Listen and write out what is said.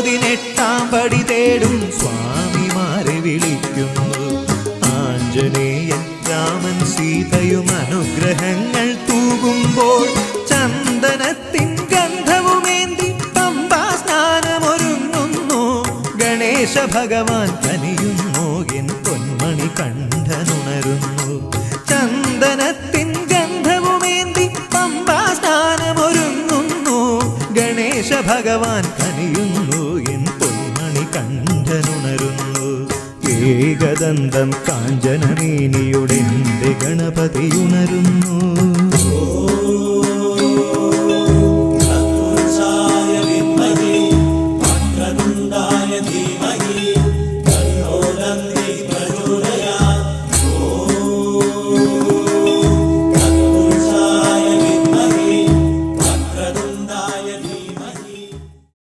18-ാം പടി തേടും സ്വാമിമാരെ വിളിക്കുന്നു. ആഞ്ജനേയൻ രാമൻ സീതയും അനുഗ്രഹങ്ങൾ തൂകുമ്പോൾ ചന്ദനത്തിൻ ഗന്ധവുമേന്തി പമ്പാ സ്നാനമൊരുങ്ങുന്നു. ഗണേശ ഭഗവാൻ കനിയുന്നു, എൻ പൊന്മണി കണ്ഠനുണരുന്നു. ചന്ദനത്തിൻ ഗന്ധവുമേന്തി പമ്പാ സ്നാനമൊരുങ്ങുന്നു. ഗണേശ ഭഗവാൻ കനിയുന്നു, എൻ പൊന്മണി കണ്ഠനുണരുന്നു. ഏകദന്തം കാഞ്ചനമേനിയുടെ ഗണപതിയുണരുന്നു.